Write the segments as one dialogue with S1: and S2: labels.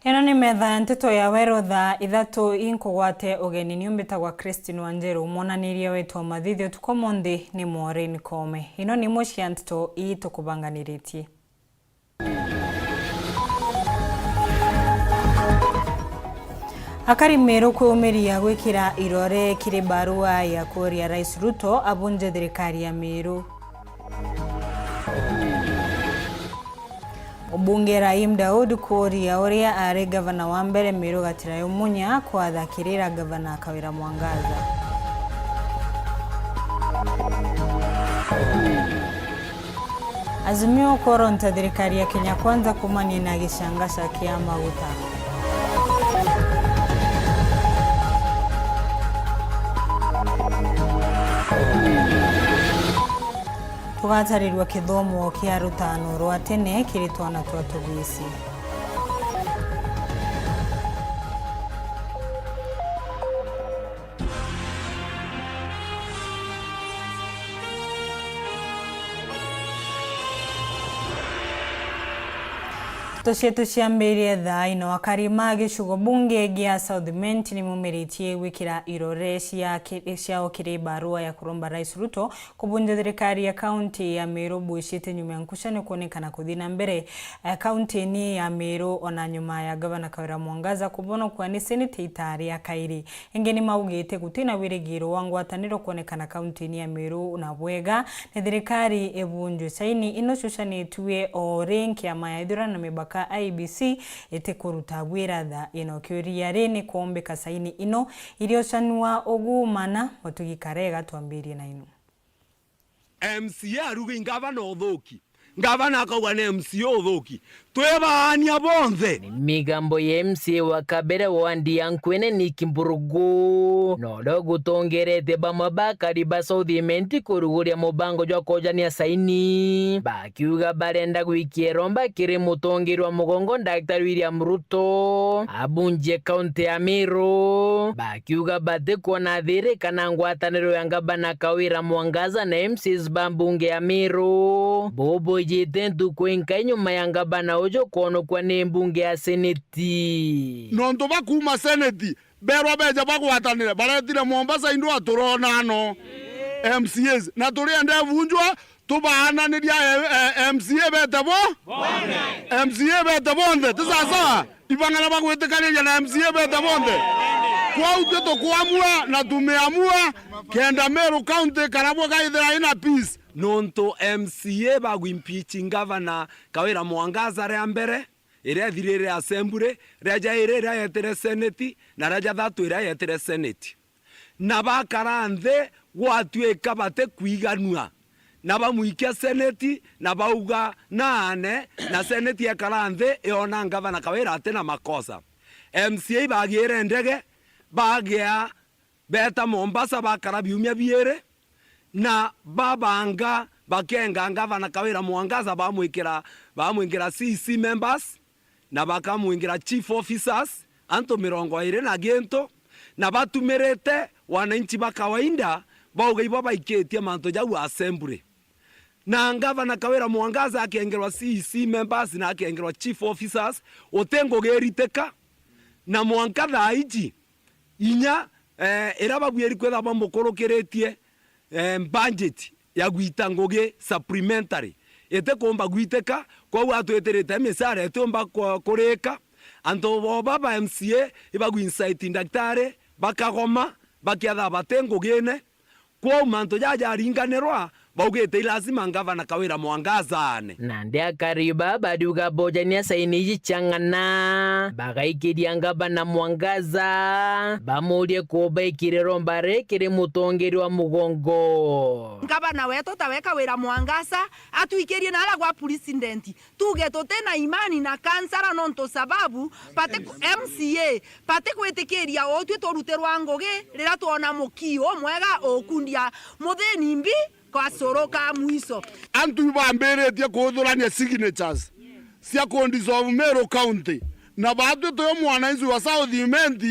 S1: Eno ni metha Nteto ya Weru Thaa Ithatu inkugwate ugeni niumbitagwa WANJERU monanirie wetwa mathithio tukomonthi ni Maureen Kome. Ino ni mocia Nteto itukubanganiritie. Akari Meru kwumiria gwikira irore kiri barua ya kuria Rais Ruto abunje thirikari ya Meru. Obunge Raim Daud kuria uria ari gavana wa mbere Meru Gatirayo Munya kwathakirira gavana Kawira Mwangaza. Azimio koronta thirikari ya Kenya Kwanza kumania na gishangasha kia maguta. Tugatarirwa kithomo kia rutano rwa tene kiri twana twa tugisi. Toshetu ciambirie thaa ino akari magishugo bunge gia Southment ni mumiritie wikira irore ciao kiri barua ya kuromba Rais Ruto kubunja thirikari ya kaunti ya Meru buishite nyuma ya nkushani kuonekana kuthina mbere kaunti ni ya Meru ona nyuma ya gavana Kawira Mwangaza kubono kwa ni senate itari ya kairi engeni maugite gutina wirigiro wangwataniro kuonekana kaunti ni ya Meru na bwega na thirikari ebunju saini ino shushani tuwe o renki ya mayaidura na mibaka IBC etekuruta wira tha ino kyuria rene kuombeka saini ino ilioshanua ogumana watugikarega twambirie na ino.
S2: MCA rugi ngavana othoki ngavana akauga na MCA othoki twebania bonthe
S3: migambo ya MCA wa kabere wandi yankwene ni kimburugu no dogo tongerete bamabakari ba Southment kuruguria mubango jwa kojania saini bakiuga barenda gwikieromba kiri mutongirwa mugongo Dr. William Ruto abunje kaunti ya Meru bakiuga bate kuona thire kana ngwataniro ya gavana Kawira Mwangaza na MCs bambunge ya Meru bobo jitentu kwenka nyuma ya gavana ojo kono kwa nembunge ya seneti
S2: nonto bakuma seneti berwa beja bagwatanire baretire Mombasa indu aturona no MCAs na turiende vunjwa tubaananiria MCA betabo MCA betabonde tisasa ibangana bagwetekaniria na MCA betabonde kwa uteto kuamua na tumeamua kenda Meru County karabwa kaithira ina peace nonto MCA bagwimpeach gavana Kawira Mwangaza ria mbere iria thirire assembly reja iria yetere senate na reja thatu iria yetere senate na bakaranthe gwatuika bate kwiganua na bamuikia senate na bauga nane na senate yakaranthe iona gavana Kawira atena makosa MCA bagiere ndege bagia beta Mombasa bakara biumia biere na babanga bakenga gavana Kawira Mwangaza bamwingira CC members na bakamwingira chief officers anto 20 na gento na batumerete wananchi bakawaida bauga ibo baiketie manto jau assembly na gavana Kawira Mwangaza akengerwa CC members na akengerwa chief officers otengo geriteka na Mwangaza iji inya erabagweri kwetha bamukorokeretie budget ya gwita ngoge supplementary ete komba gwiteka kwa watu eterete mesara etomba kureka anto baba MCA ibagwi insight daktari bakagoma bakiatha batengo gene kwa manto jaja ringanerwa baugete lazima gavana Kawira Mwangaza
S3: na ndia kariba baduga bojania saini jichangana bagaikiria gavana Mwangaza bamurie kubaikire rombare kiri mutongeri wa mugongo
S4: gavana wetu tawe Kawira Mwangaza atuikirie na ala gwa president tuge totena imani na kansara nonto sababu pate MCA pate kwetikiria otwe toruterwa ngoge rira tuona mukio mwega okundia mutheni mbi kwa soroka mwiso
S2: antu bamberetie kuthurania signatures cia condition Meru County na batu to mwananchi wa Southment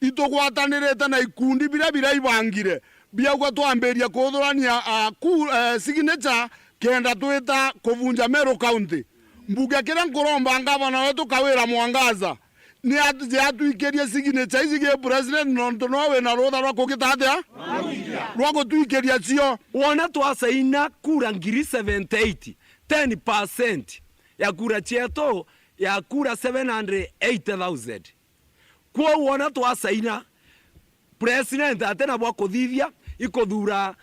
S2: itogwatanirete na ikundi bira ibangire bia gwa twamberia kuthurania signature kenda twita kuvunja Meru County mbuge kira nkuromba gavana wetu Kawira Mwangaza ni atuikeria signature ici ge president nonto nowe na rutha rwa kugitatia rwa gutuikeria cio
S5: wona twasaina kura ngiri 78 10% ya kura cheto ya kura 780,000 kwa wona twasaina president atena bwa kuthithia ikuthura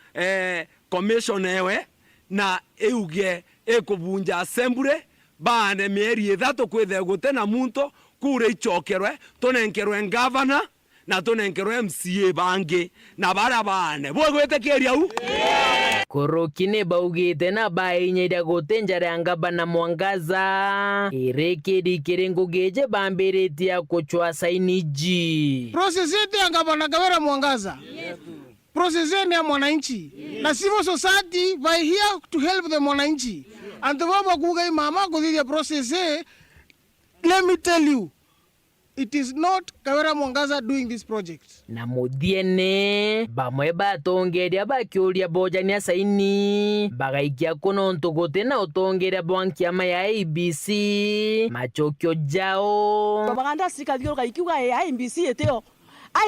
S5: commission ewe na euge ekubunja assembly bane mieri ithatu kwithe gutena muntu kura ichokerwe tunenkerwe governor na tunenkerwe MCA bangi na bara bane bwo gwitekeria u
S3: korokine baugite na bainyeria gutenjara angaba na mwangaza irekedi kirengo geje bambiritia kuchwa sainiji
S6: process yetu ya ngabana gawera mwangaza process yetu ya mwananchi na civil society by here to help the mwananchi and the baba kugai mama kuthithia process. Let me tell you, it is not Kawera Mwangaza doing this project.
S3: Na muthiene bamwe batongeria bakiuria bojania saini bagaikia kuno ntugote na utongeria bwankiama ya ABC machokyo jao
S7: baganda sikadhio kaikiwa ya ABC eteo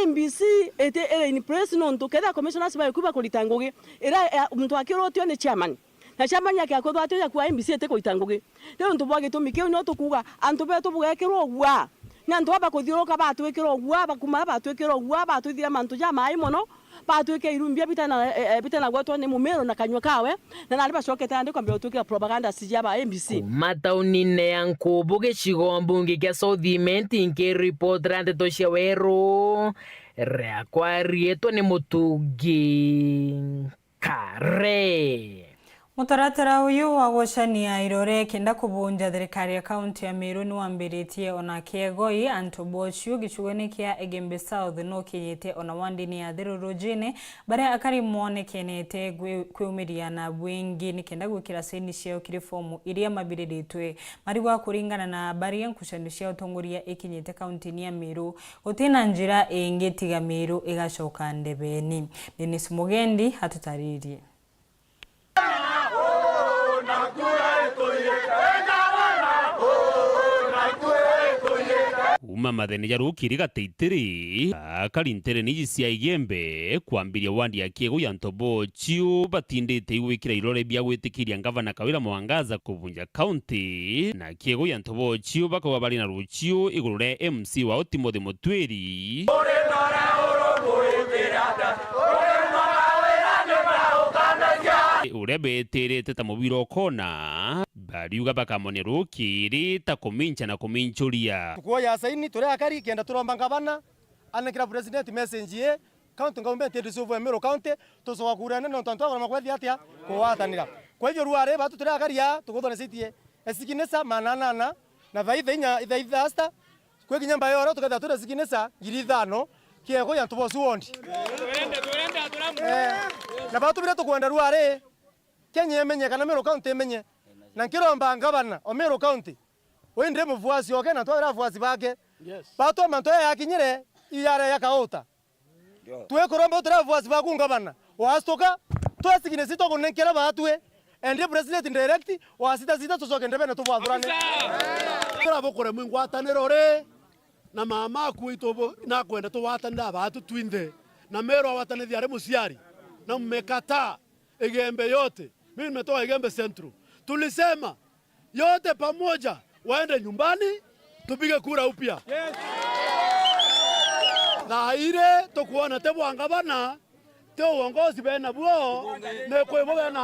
S7: IMBC ete in president to keda commissioners ba kuba kulitangoge era mtu akiro tio ne chairman na chairman yake akodo atio ya ku IMBC ete kulitangoge leo ntubwage tumike no tukuga antube tubugekero gwa na ntoba kuthiroka batwekero gwa bakuma batwekero gwa batwithira mantu ja mai mono batweke irumbia bitana gwatwa ne mumero na kanywa kawe na naliba shoketa ndiko mbyo twekera propaganda sijaba MBC
S3: mataunine yankubu gicigombu kia Southiment nke report Nteto cia Weru reakwarieto ni mutungi kare.
S1: Mutaratara uyu wa goshania irore kenda kubunja thirikari ya kaunti ya Meru ni wambiritie ona kiegoi Antobochu gichugoni kia Egembe South no kinyete ona wandini ya thirurujine bare akari muone kenete kwiumiria na bwingi ni kenda gwikira saini cio kirifomu iria mabiriritwe marigwa kuringana na bari yankushanisha utongoria ikinyete kaunti ya Meru utina njira ingetiga Meru igacoka ndebeni. Dennis Mugendi hatutaririe.
S8: Uma mathene ya rukiri gateitiri akarintere niji cia Igembe kwambiria wandi ya kiego ya Ntobochu batindite igwikira irore bia gwitikiria ngavana Kawira Mwangaza kubunja county na kiego ya Ntobochu bakwa bari na ruchio igurure MC wa Timothy Mutweri urebeterete ta mubiro kona bariuga bakamone rukiri ta kumincha na kuminchuria
S9: tukoya saini tore akari kenda turomba ngabana anekira president message ye county government edisovu Meru county tosowa kurana no tonto kwa makwethi atia kuwatanira kwa hivyo ruare batu tore akari ya tugothone sitie esikinesa mananana na vaithenya ithaithasta kwa kinyamba yoro tukatha tore sikinesa ngiri 5 kiego ya Ntobochu wondi na batu bire tukwenda ruare Kenya emenye kana Meru county emenye na kiromba ngabana o Meru county wende muvuasi oke na twara vuasi bake bato manto ya kinyire iyare ya kauta tuwe kuromba twara vuasi baku ngabana wastoka twasigine sito kunenkera batwe ende president direct wasita sita tusoke ndebe tubwathurane
S2: kira bokore mwingwataniro re na mama kuitobo na kwenda tuwatanira batu twinde na Meru awatanithia ari musiari na mmekata Igembe yote. Mimi nimetoa Igembe Central. Tulisema yote pamoja waende nyumbani tupige kura upya. Yes. Na ile tukuona tebo angabana teo uongozi bena buo ne kwebo bena